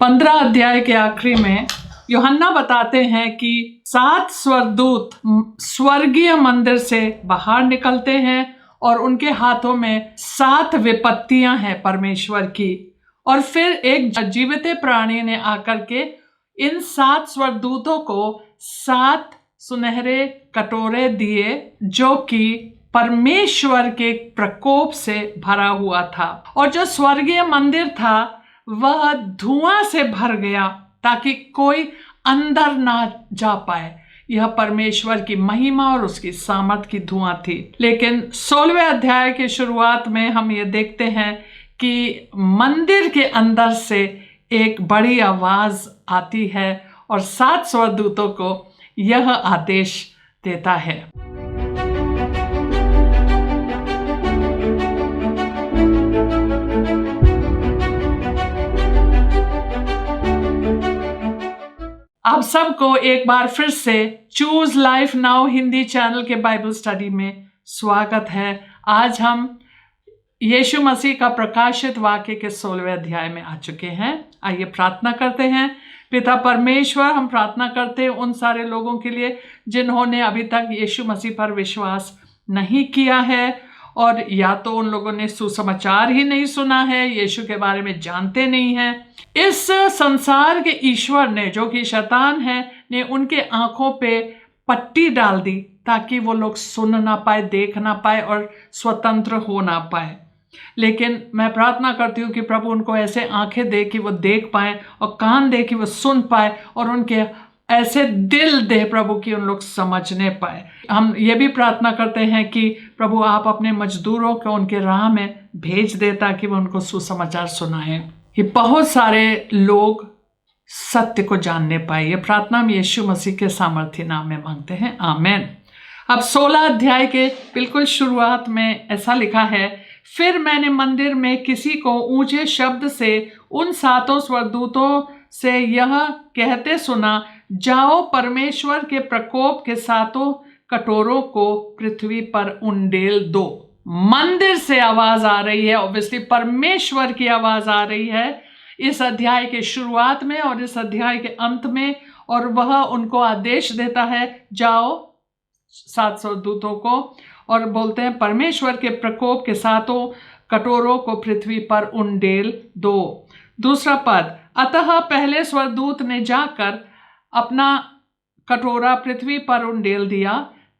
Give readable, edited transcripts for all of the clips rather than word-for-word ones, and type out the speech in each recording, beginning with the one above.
15 अध्याय के आखिरी में यूहन्ना बताते हैं कि 7 स्वर्गदूत स्वर्गीय मंदिर से बाहर निकलते हैं और उनके हाथों में 7 विपत्तियां हैं परमेश्वर की। और फिर एक जीवित प्राणी ने आकर के इन 7 स्वर्गदूतों को 7 सुनहरे कटोरे दिए जो कि परमेश्वर के प्रकोप से भरा हुआ था। और जो स्वर्गीय मंदिर था वह धुआं से भर गया ताकि कोई अंदर ना जा पाए। यह परमेश्वर की महिमा और उसकी सामर्थ की धुआं थी। लेकिन 16वें अध्याय की शुरुआत में हम ये देखते हैं कि मंदिर के अंदर से एक बड़ी आवाज आती है और 7 स्वर्गदूतों को यह आदेश देता है। आप सबको एक बार फिर से choose life now Hindi channel के बाइबल स्टडी में स्वागत है। आज हम यीशु मसीह का प्रकाशित वाक्य के 16वें अध्याय में आ चुके हैं। आइए प्रार्थना करते हैं। पिता परमेश्वर, हम प्रार्थना करते हैं उन सारे लोगों के लिए जिन्होंने अभी तक यीशु मसीह पर विश्वास नहीं किया है और या तो उन लोगों ने सुसमाचार ही नहीं सुना है, यीशु के बारे में जानते नहीं हैं। इस संसार के ईश्वर ने, जो कि शैतान है, ने उनके आंखों पे पट्टी डाल दी ताकि वो लोग सुन ना पाए, देख ना पाए और स्वतंत्र हो ना पाए। लेकिन मैं प्रार्थना करती हूँ कि प्रभु उनको ऐसे आंखें दे कि वो देख पाए और कान दे कि वो सुन पाए और उनके ऐसे दिल दे प्रभु कि उन लोग समझने पाए। हम ये भी प्रार्थना करते हैं कि प्रभु आप अपने मजदूरों को उनके राह में भेज दे ताकि वो उनको सुसमाचार सुनाएं कि बहुत सारे लोग सत्य को जानने पाए। ये प्रार्थना हम यीशु मसीह के सामर्थ्य नाम में मांगते हैं, आमीन। अब 16 अध्याय के बिल्कुल शुरुआत में ऐसा लिखा है, फिर मैंने मंदिर में किसी को ऊंचे शब्द से उन 7 स्वर्गदूतों से यह कहते सुना, जाओ परमेश्वर के प्रकोप के 7 कटोरों को पृथ्वी पर उंडेल दो। मंदिर से आवाज आ रही है, ऑब्वियसली परमेश्वर की आवाज आ रही है इस अध्याय के शुरुआत में और इस अध्याय के अंत में। और वह उनको आदेश देता है, जाओ 7 स्वर्गदूतों को, और बोलते हैं परमेश्वर के प्रकोप के 7 कटोरों को पृथ्वी पर उंडेल दो। दूसरा पद, अतः पहले स्वर्गदूत ने जाकर अपना कटोरा पृथ्वी पर उंडेल दिया।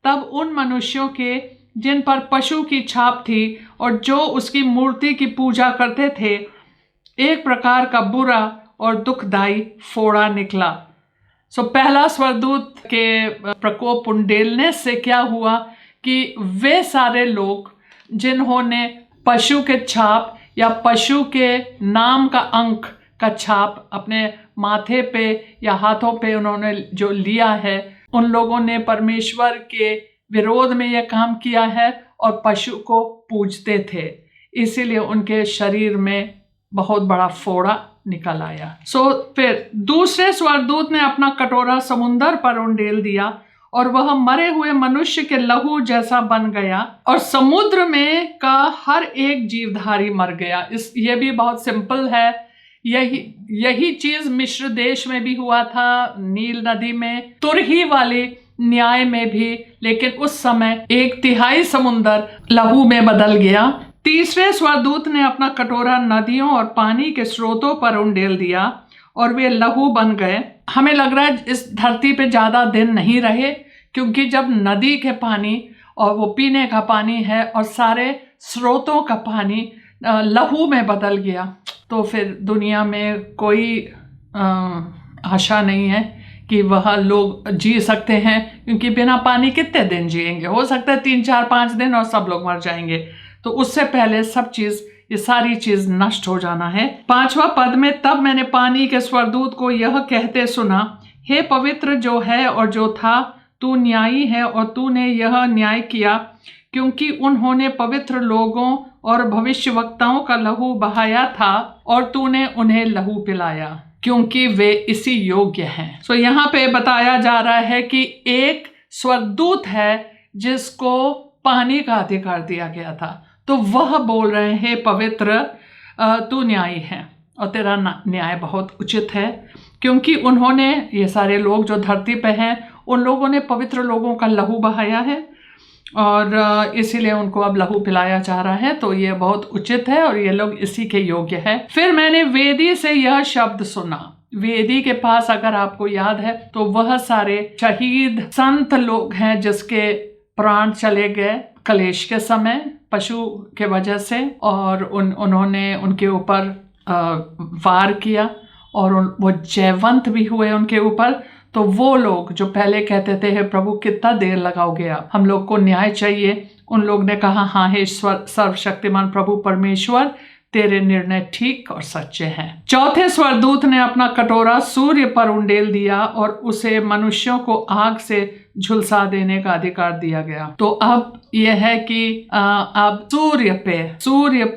तब उन मनुष्यों के जिन पर पशु की छाप थी और जो उसकी मूर्ति की पूजा करते थे, एक प्रकार का बुरा और दुखदाई फोड़ा निकला। पहला स्वर्गदूत के प्रकोप उंडेलने से क्या हुआ कि वे सारे लोग जिन्होंने पशु के छाप या पशु के नाम का अंक का छाप अपने माथे पे या हाथों पे उन्होंने जो लिया है, उन लोगों ने परमेश्वर के विरोध में यह काम किया है और पशु को पूजते थे, इसीलिए उनके शरीर में बहुत बड़ा फोड़ा निकल आया। फिर दूसरे स्वर्गदूत ने अपना कटोरा समुंदर पर उंडेल दिया और वह मरे हुए मनुष्य के लहू जैसा बन गया और समुद्र में का हर एक जीवधारी मर गया। ये भी बहुत सिंपल है। यही चीज मिस्र देश में भी हुआ था, नील नदी में, तुरही वाले न्याय में भी, लेकिन उस समय 1/3 समुंदर लहू में बदल गया। तीसरे स्वर्गदूत ने अपना कटोरा नदियों और पानी के स्रोतों पर उंडेल दिया और वे लहू बन गए। हमें लग रहा है इस धरती पे ज्यादा दिन नहीं रहे, क्योंकि जब नदी के पानी और वो पीने का पानी है और सारे स्रोतों का पानी लहू में बदल गया, तो फिर दुनिया में कोई आशा नहीं है कि वह लोग जी सकते हैं, क्योंकि बिना पानी कितने दिन जिएंगे। हो सकता है 3, 4, 5 दिन और सब लोग मर जाएंगे। तो उससे पहले सब चीज, ये सारी चीज नष्ट हो जाना है। 5वां पद में, तब मैंने पानी के स्वर्गदूत को यह कहते सुना, हे पवित्र जो है और जो था, तू न्यायी है और तूने यह न्याय किया, क्योंकि उन्होंने पवित्र लोगों और भविष्यवक्ताओं का लहू बहाया था और तूने उन्हें लहू पिलाया, क्योंकि वे इसी योग्य हैं। यहाँ पे बताया जा रहा है कि एक स्वर्गदूत है जिसको पानी का अधिकार दिया गया था, तो वह बोल रहे हैं पवित्र तू न्यायी है। और तेरा न्याय बहुत उचित है, क्योंकि उन्होंने, ये सारे लोग जो धरती पे हैं, उन लोगों ने पवित्र लोगों का लहू बहाया है और इसीलिए उनको अब लहू पिलाया जा रहा है। तो ये बहुत उचित है और ये लोग इसी के योग्य है। फिर मैंने वेदी से यह शब्द सुना। वेदी के पास, अगर आपको याद है, तो वह सारे शहीद संत लोग हैं जिसके प्राण चले गए कलेश के समय पशु के वजह से, और उन्होंने उनके ऊपर वार किया और वो जयवंत भी हुए उनके ऊपर। तो वो लोग जो पहले कहते थे, हे प्रभु कितना देर लगाओगे आप, हम लोग को न्याय चाहिए, उन लोग ने कहा, हाँ हे सर्वशक्तिमान प्रभु परमेश्वर, तेरे निर्णय ठीक और सच्चे हैं। चौथे स्वर्गदूत ने अपना कटोरा सूर्य पर उंडेल दिया और उसे मनुष्यों को आग से झुलसा देने का अधिकार दिया गया। तो अब यह है कि अब सूर्य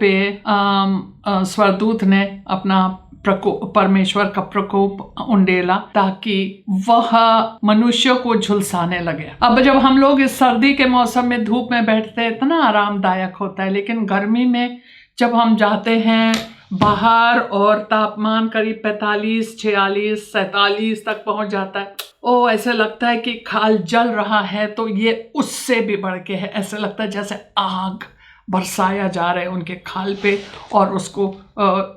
पे स्वर्गदूत ने अपना परमेश्वर का प्रकोप उंडेला ताकि वह मनुष्य को झुलसाने लगे। अब जब हम लोग इस सर्दी के मौसम में धूप में बैठते हैं, इतना आरामदायक होता है, लेकिन गर्मी में जब हम जाते हैं बाहर और तापमान करीब 45, 46, 47 तक पहुंच जाता है, ऐसे लगता है कि खाल जल रहा है। तो ये उससे भी बढ़ के है, ऐसे लगता है जैसे आग बरसाया जा रहा है उनके खाल पे और उसको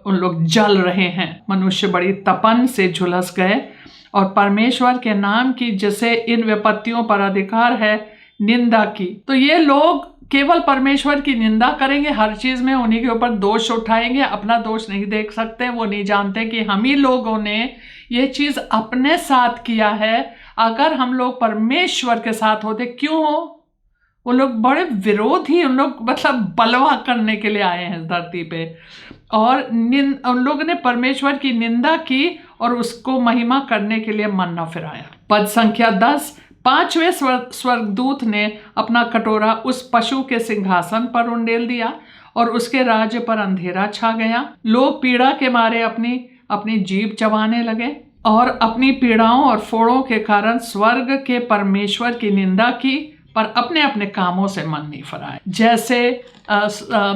उन लोग जल रहे हैं। मनुष्य बड़ी तपन से झुलस गए और परमेश्वर के नाम की जिसे इन विपत्तियों पर अधिकार है निंदा की। तो ये लोग केवल परमेश्वर की निंदा करेंगे, हर चीज में उन्हीं के ऊपर दोष उठाएंगे, अपना दोष नहीं देख सकते। वो नहीं जानते कि हम ही लोगों ने ये चीज अपने साथ किया है। अगर हम लोग परमेश्वर के साथ होते, क्यों हो, वो लोग बड़े विरोधी, उन लोग मतलब बलवा करने के लिए आए हैं धरती पे, और उन लोगों ने परमेश्वर की निंदा की और उसको महिमा करने के लिए मन न फिराया। पद संख्या 10, पांचवें स्वर्गदूत ने अपना कटोरा उस पशु के सिंहासन पर उंडेल दिया और उसके राज्य पर अंधेरा छा गया। लोग पीड़ा के मारे अपनी अपनी जीभ चबाने लगे और अपनी पीड़ाओं और फोड़ों के कारण स्वर्ग के परमेश्वर की निंदा की, पर अपने अपने कामों से मन नहीं फिराया। जैसे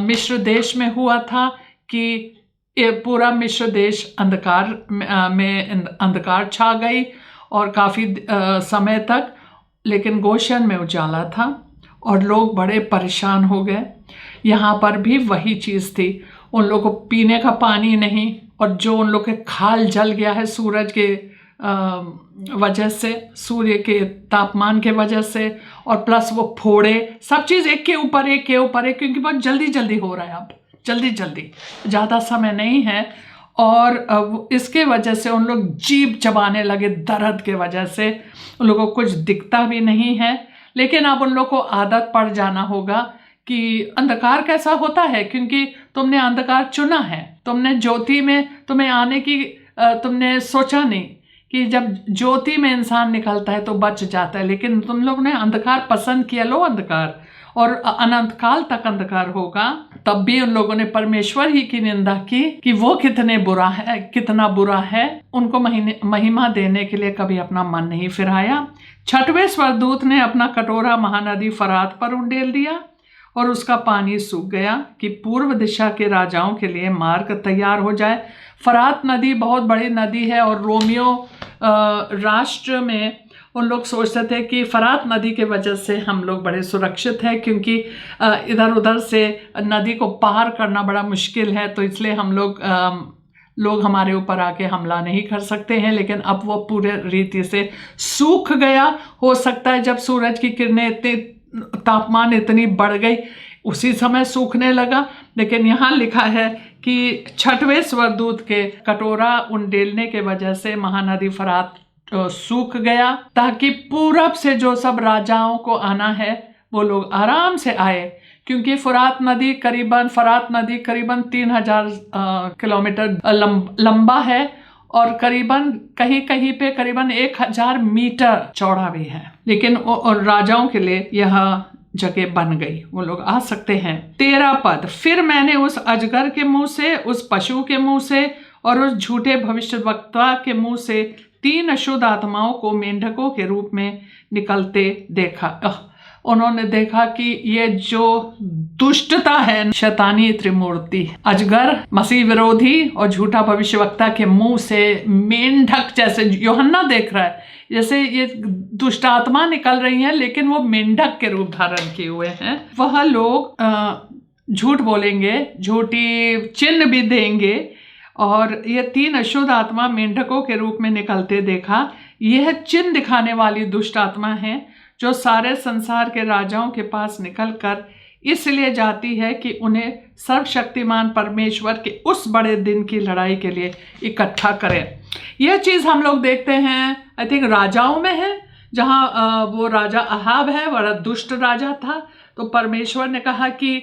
मिस्र देश में हुआ था कि ये पूरा मिस्र देश अंधकार छा गई और काफ़ी समय तक, लेकिन गोशन में उजाला था और लोग बड़े परेशान हो गए। यहाँ पर भी वही चीज़ थी, उन लोगों को पीने का पानी नहीं, और जो उन लोग के खाल जल गया है सूरज के वजह से, सूर्य के तापमान के वजह से, और प्लस वो फोड़े, सब चीज़ एक के ऊपर एक, क्योंकि बहुत जल्दी जल्दी हो रहा है, अब जल्दी जल्दी, ज़्यादा समय नहीं है। और इसके वजह से उन लोग जीभ चबाने लगे, दर्द के वजह से उन लोगों को कुछ दिखता भी नहीं है। लेकिन अब उन लोग को आदत पड़ जाना होगा कि अंधकार कैसा होता है, क्योंकि तुमने अंधकार चुना है, तुमने ज्योति में तुम्हें आने की तुमने सोचा नहीं कि जब ज्योति में इंसान निकलता है तो बच जाता है, लेकिन तुम लोग ने अंधकार पसंद किया, लो अंधकार, और अनंत काल तक अंधकार होगा। तब भी उन लोगों ने परमेश्वर ही की निंदा की कि वो कितना बुरा है। उनको महिमा देने के लिए कभी अपना मन नहीं फिराया। छठवें स्वर्गदूत ने अपना कटोरा महानदी फरात पर उंडेल दिया और उसका पानी सूख गया कि पूर्व दिशा के राजाओं के लिए मार्ग तैयार हो जाए। फरात नदी बहुत बड़ी नदी है और रोमियो राष्ट्र में उन लोग सोचते थे कि फरात नदी के वजह से हम लोग बड़े सुरक्षित हैं, क्योंकि इधर उधर से नदी को पार करना बड़ा मुश्किल है, तो इसलिए हम लोग हमारे ऊपर आके हमला नहीं कर सकते हैं। लेकिन अब वो पूरे रीति से सूख गया। हो सकता है जब सूरज की किरणें तापमान इतनी बढ़ गई उसी समय सूखने लगा, लेकिन यहाँ लिखा है कि छठवें स्वर्गदूत के कटोरा उंडेलने के वजह से महानदी फरात सूख गया, ताकि पूरब से जो सब राजाओं को आना है वो लोग आराम से आए, क्योंकि फरात नदी करीबन 3000 किलोमीटर लंबा है और करीबन कहीं पे करीबन 1000 मीटर चौड़ा भी है। लेकिन और राजाओं के लिए यह जगह बन गई, वो लोग आ सकते हैं। 13 पद, फिर मैंने उस अजगर के मुंह से, उस पशु के मुंह से और उस झूठे भविष्यवक्ता के मुंह से 3 अशुद्ध आत्माओं को मेंढकों के रूप में निकलते देखा। उन्होंने देखा कि ये जो दुष्टता है, शैतानी त्रिमूर्ति, अजगर, मसीह विरोधी और झूठा भविष्यवक्ता के मुंह से मेंढक जैसे यूहन्ना देख रहा है, जैसे ये दुष्ट आत्मा निकल रही हैं, लेकिन वो मेंढक के रूप धारण किए हुए हैं। वह लोग झूठ बोलेंगे, झूठी चिन्ह भी देंगे, और ये 3 अशुद्ध आत्मा मेंढकों के रूप में निकलते देखा। यह चिन्ह दिखाने वाली दुष्ट आत्मा है जो सारे संसार के राजाओं के पास निकलकर इसलिए जाती है कि उन्हें सर्वशक्तिमान परमेश्वर के उस बड़े दिन की लड़ाई के लिए इकट्ठा करें। यह चीज़ हम लोग देखते हैं, आई थिंक राजाओं में है, जहाँ वो राजा अहाब है, बड़ा दुष्ट राजा था। तो परमेश्वर ने कहा कि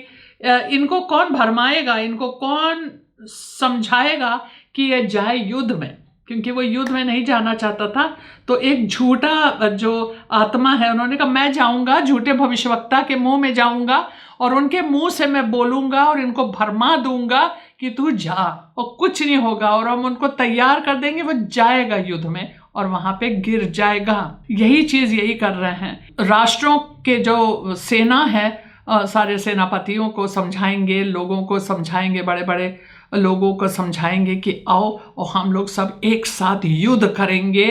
इनको कौन भरमाएगा, इनको कौन समझाएगा कि ये जाए युद्ध में, क्योंकि वो युद्ध में नहीं जाना चाहता था। तो एक झूठा जो आत्मा है, उन्होंने कहा मैं जाऊंगा, झूठे भविष्यवक्ता के मुंह में जाऊंगा और उनके मुंह से मैं बोलूंगा और इनको भरमा दूंगा कि तू जा, और कुछ नहीं होगा, और हम उनको तैयार कर देंगे, वो जाएगा युद्ध में और वहां पे गिर जाएगा। यही चीज यही कर रहे हैं। राष्ट्रों के जो सेना है, सारे सेनापतियों को समझाएंगे, लोगों को समझाएंगे, बड़े बड़े लोगों को समझाएंगे कि आओ और हम लोग सब एक साथ युद्ध करेंगे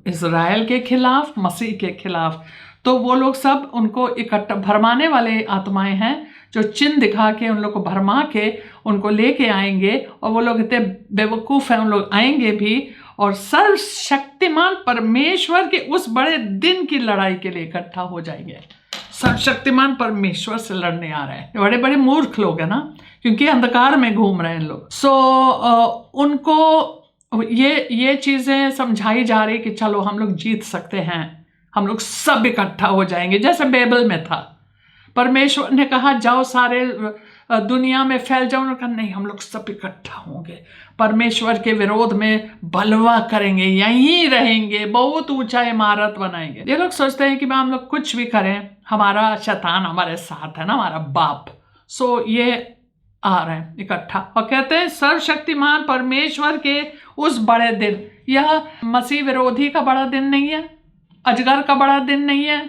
इज़राइल के खिलाफ, मसीह के खिलाफ। तो वो लोग सब उनको इकट्ठा, भरमाने वाले आत्माएं हैं जो चिन्ह दिखा के उन लोग को भरमा के उनको लेके आएंगे, और वो लोग इतने बेवकूफ़ हैं, उन लोग आएंगे भी और सर्वशक्तिमान परमेश्वर के उस बड़े दिन की लड़ाई के लिए इकट्ठा हो जाएंगे। सर्वशक्तिमान परमेश्वर से लड़ने आ रहे हैं। बड़े बड़े मूर्ख लोग हैं ना, क्योंकि अंधकार में घूम रहे हैं लोग। उनको ये चीज़ें समझाई जा रही कि चलो हम लोग जीत सकते हैं, हम लोग सब इकट्ठा हो जाएंगे, जैसे बेबल में था। परमेश्वर ने कहा जाओ सारे दुनिया में फैल जाओ, उन्होंने कहा नहीं, हम लोग सब इकट्ठा होंगे, परमेश्वर के विरोध में बलवा करेंगे, यहीं रहेंगे, बहुत ऊंचा इमारत बनाएंगे। ये लोग सोचते हैं कि हम लोग कुछ भी करें, हमारा शैतान हमारे साथ है ना, हमारा बाप। सो ये आ रहे हैं इकट्ठा और कहते हैं सर्वशक्तिमान परमेश्वर के उस बड़े दिन। यह मसीह विरोधी का बड़ा दिन नहीं है, अजगर का बड़ा दिन नहीं है,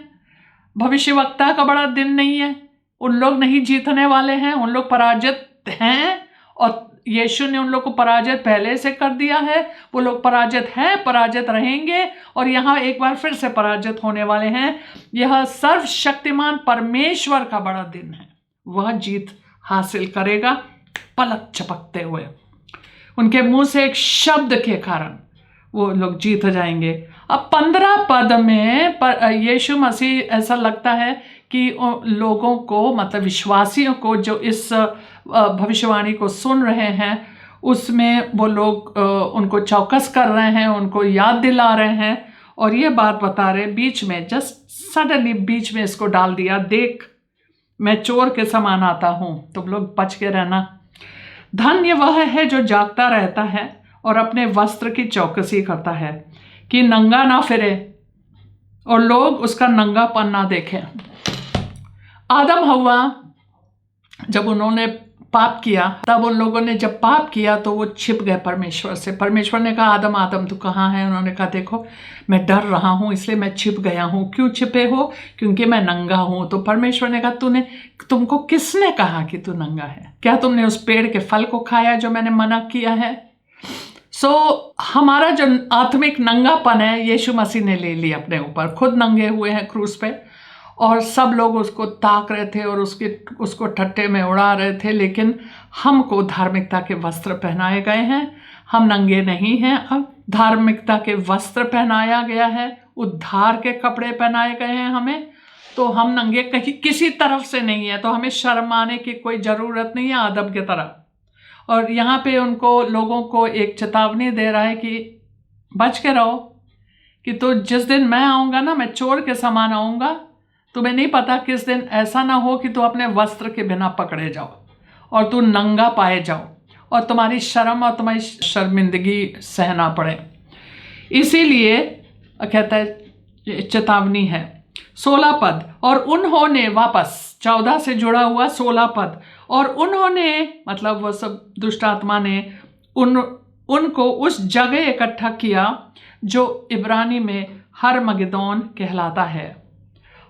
भविष्यवक्ता का बड़ा दिन नहीं है। उन लोग नहीं जीतने वाले हैं, उन लोग पराजित हैं, और यीशु ने उन लोग को पराजित पहले से कर दिया है। वो लोग पराजित हैं, पराजित रहेंगे, और यहाँ एक बार फिर से पराजित होने वाले हैं। यह सर्वशक्तिमान परमेश्वर का बड़ा दिन है, वह जीत हासिल करेगा पलक झपकते हुए। उनके मुंह से एक शब्द के कारण वो लोग जीत जाएंगे। अब 15 पद में यीशु मसीह, ऐसा लगता है कि लोगों को, मतलब विश्वासियों को जो इस भविष्यवाणी को सुन रहे हैं, उसमें वो लोग उनको चौकस कर रहे हैं, उनको याद दिला रहे हैं, और ये बात बता रहे बीच में, जस्ट सडनली बीच में इसको डाल दिया, देख मैं चोर के समान आता हूँ, तुम लोग बच के रहना। धन्य वह है जो जागता रहता है और अपने वस्त्र की चौकसी करता है कि नंगा ना फिरे और लोग उसका नंगापन ना देखें। आदम हव्वा जब उन्होंने पाप किया, तब उन लोगों ने जब पाप किया तो वो छिप गए परमेश्वर से। परमेश्वर ने कहा आदम आदम तू कहाँ है? उन्होंने कहा देखो मैं डर रहा हूँ इसलिए मैं छिप गया हूँ। क्यों छिपे हो? क्योंकि मैं नंगा हूँ। तो परमेश्वर ने कहा तुमको किसने कहा कि तू नंगा है? क्या तुमने उस पेड़ के फल को खाया जो मैंने मना किया है? हमारा जो आत्मिक नंगापन है यीशु मसीह ने ले लिया अपने ऊपर, खुद नंगे हुए हैं क्रूस पे, और सब लोग उसको ताक रहे थे और उसको ठट्टे में उड़ा रहे थे। लेकिन हमको धार्मिकता के वस्त्र पहनाए गए हैं, हम नंगे नहीं हैं। अब धार्मिकता के वस्त्र पहनाया गया है, उद्धार के कपड़े पहनाए गए हैं हमें, तो हम नंगे कहीं किसी तरफ से नहीं है, तो हमें शर्माने की कोई ज़रूरत नहीं है आदम की तरह। और यहाँ पे उनको लोगों को एक चेतावनी दे रहा है कि बच के रहो, कि तो जिस दिन मैं आऊँगा ना, मैं चोर के समान आऊँगा, तुम्हें नहीं पता किस दिन ऐसा ना हो कि तू अपने वस्त्र के बिना पकड़े जाओ और तू नंगा पाए जाओ और तुम्हारी शर्म और तुम्हारी शर्मिंदगी सहना पड़े। इसीलिए कहता है चेतावनी है। 16 पद, और उन्होंने, वापस 14 से जुड़ा हुआ 16 पद, और उन्होंने मतलब वो सब दुष्ट आत्मा ने उनको उस जगह इकट्ठा किया जो इब्रानी में हरमगिदोन कहलाता है।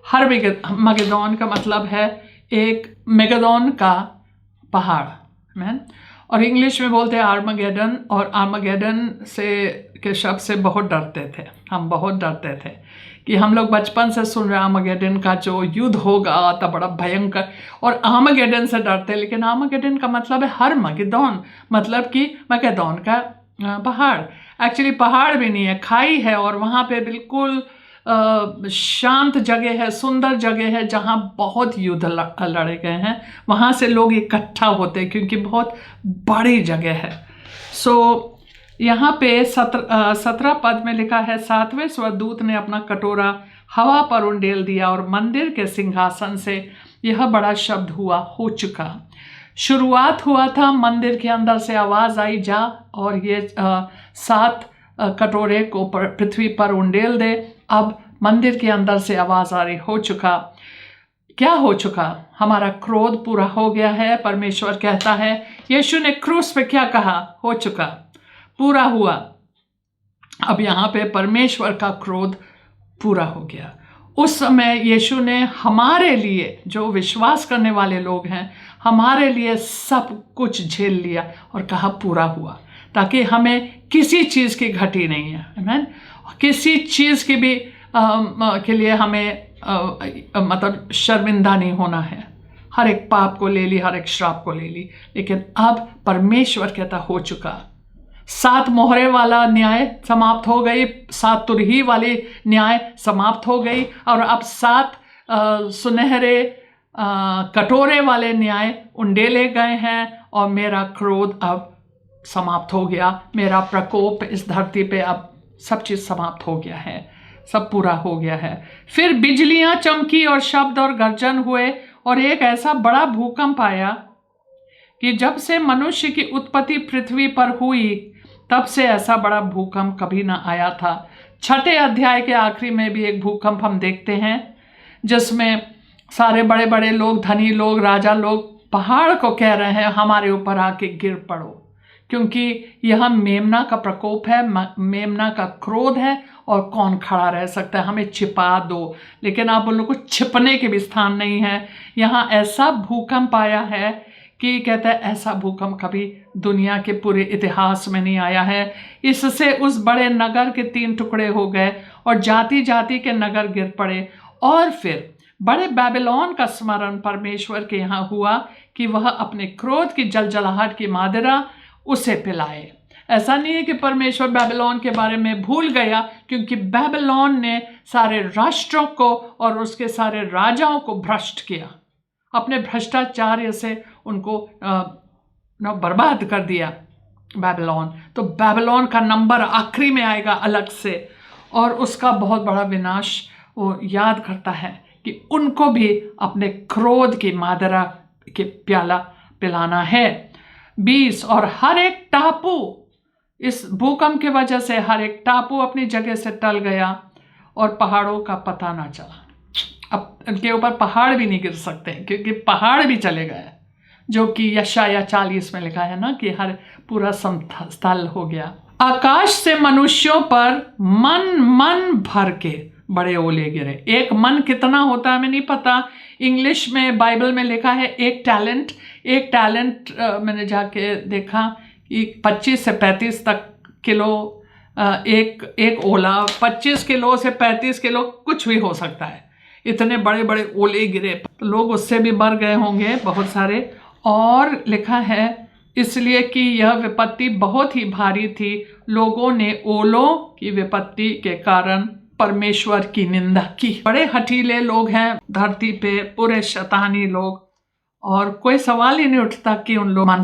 मगेदोन का मतलब है एक मेगादोन का पहाड़, मैन। और इंग्लिश में बोलते हैं आर्मागेडन, और आर्मागेडन के शब्द से बहुत डरते थे, हम बहुत डरते थे कि हम लोग बचपन से सुन रहे आर्मागेडन का जो युद्ध होगा तो बड़ा भयंकर, और आर्मागेडन से डरते। लेकिन आर्मागेडन का मतलब है हर्मगेदोन, मतलब कि मगेदोन का पहाड़। एक्चुअली पहाड़ भी नहीं है, खाई है, और वहाँ पे बिल्कुल शांत जगह है, सुंदर जगह है, जहाँ बहुत युद्ध लड़े गए हैं। वहाँ से लोग इकट्ठा होते हैं क्योंकि बहुत बड़ी जगह है। सो यहाँ पे 17 पद में लिखा है, 7वें स्वर्गदूत ने अपना कटोरा हवा पर उंडेल दिया और मंदिर के सिंहासन से यह बड़ा शब्द हुआ, हो चुका। शुरुआत हुआ था, मंदिर के अंदर से आवाज़ आई, जा और ये 7 कटोरे को पृथ्वी पर उंडेल दे। अब मंदिर के अंदर से आवाज़ आ रही, हो चुका। क्या हो चुका? हमारा क्रोध पूरा हो गया है। परमेश्वर कहता है, यीशु ने क्रूस पे क्या कहा? हो चुका, पूरा हुआ। अब यहाँ पे परमेश्वर का क्रोध पूरा हो गया। उस समय यीशु ने हमारे लिए, जो विश्वास करने वाले लोग हैं, हमारे लिए सब कुछ झेल लिया और कहा पूरा हुआ, ताकि हमें किसी चीज़ की घटी नहीं है। आमीन। किसी चीज़ की भी के लिए हमें मतलब शर्मिंदा नहीं होना है। हर एक पाप को ले ली, हर एक श्राप को ले ली, लेकिन अब परमेश्वर कहता हो चुका। 7 मोहरे वाला न्याय समाप्त हो गई, 7 तुरही वाली न्याय समाप्त हो गई, और अब 7 सुनहरे कटोरे वाले न्याय उंडेले गए हैं, और मेरा क्रोध अब समाप्त हो गया। मेरा प्रकोप इस धरती पे अब सब चीज़ समाप्त हो गया है, सब पूरा हो गया है। फिर बिजलियां चमकी और शब्द और गर्जन हुए, और एक ऐसा बड़ा भूकंप आया कि जब से मनुष्य की उत्पत्ति पृथ्वी पर हुई, तब से ऐसा बड़ा भूकंप कभी ना आया था। 6ठे अध्याय के आखिरी में भी एक भूकंप हम देखते हैं, जिसमें सारे बड़े बड़े लोग, धनी लोग, राजा लोग पहाड़ को कह रहे हैं, हमारे ऊपर आके गिर पड़ो, क्योंकि यह मेमना का प्रकोप है, मेमना का क्रोध है, और कौन खड़ा रह सकता है? हमें छिपा दो। लेकिन अब उन लोगों को छिपने के भी स्थान नहीं है। यहाँ ऐसा भूकंप आया है कि कहता है ऐसा भूकंप कभी दुनिया के पूरे इतिहास में नहीं आया है। इससे उस बड़े नगर के 3 टुकड़े हो गए, और जाति जाति के नगर गिर पड़े। और फिर बड़े बेबीलोन का स्मरण परमेश्वर के यहाँ हुआ कि वह अपने क्रोध की जलजलाहट की मादरा उसे पिलाए। ऐसा नहीं है कि परमेश्वर बेबीलोन के बारे में भूल गया, क्योंकि बेबीलोन ने सारे राष्ट्रों को और उसके सारे राजाओं को भ्रष्ट किया, अपने भ्रष्टाचार्य से उनको बर्बाद कर दिया बेबीलोन। तो बेबीलोन का नंबर आखिरी में आएगा अलग से, और उसका बहुत बड़ा विनाश वो याद करता है कि उनको भी अपने क्रोध की मादरा के प्याला पिलाना है। 20 और हर एक टापू, इस भूकंप की वजह से हर एक टापू अपनी जगह से टल गया, और पहाड़ों का पता ना चला। अब इनके ऊपर पहाड़ भी नहीं गिर सकते, क्योंकि पहाड़ भी चले गए, जो कि यशाया 40 में लिखा है ना, कि हर पूरा समस्थल हो गया। आकाश से मनुष्यों पर मन भर के बड़े ओले गिरे। एक मन कितना होता है हमें नहीं पता। इंग्लिश में बाइबल में लिखा है एक टैलेंट मैंने जाके देखा कि 25 से 35 तक किलो एक ओला, 25 किलो से 35 किलो कुछ भी हो सकता है। इतने बड़े बड़े ओले गिरे, तो लोग उससे भी मर गए होंगे बहुत सारे। और लिखा है इसलिए कि यह विपत्ति बहुत ही भारी थी, लोगों ने ओलों की विपत्ति के कारण परमेश्वर की निंदा की। बड़े हठीले लोग हैं धरती पे, पूरे शैतानी लोग, और कोई सवाल ही नहीं उठता कि उन लोग मन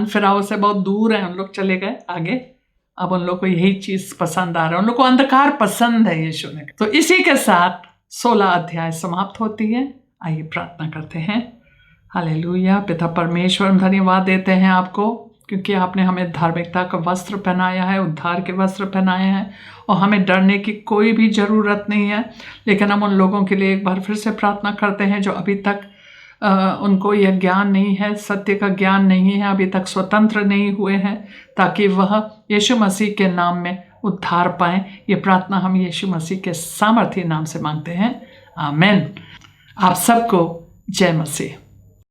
फिराओ से बहुत दूर हैं। उन लोग चले गए आगे। अब उन लोग को यही चीज पसंद आ रहा है, उन लोग को अंधकार पसंद है यीशु ने। तो इसी के साथ 16 अध्याय समाप्त होती है। आइए प्रार्थना करते हैं। हालेलुया। पिता परमेश्वर, हम धन्यवाद देते हैं आपको, क्योंकि आपने हमें धार्मिकता का वस्त्र पहनाया है, उद्धार के वस्त्र पहनाए हैं, और हमें डरने की कोई भी ज़रूरत नहीं है। लेकिन हम उन लोगों के लिए एक बार फिर से प्रार्थना करते हैं जो अभी तक उनको यह ज्ञान नहीं है, सत्य का ज्ञान नहीं है, अभी तक स्वतंत्र नहीं हुए हैं, ताकि वह यीशु मसीह के नाम में उद्धार पाएं। ये प्रार्थना हम यीशु मसीह के सामर्थ्य नाम से मांगते हैं, आमीन। आप सबको जय मसीह।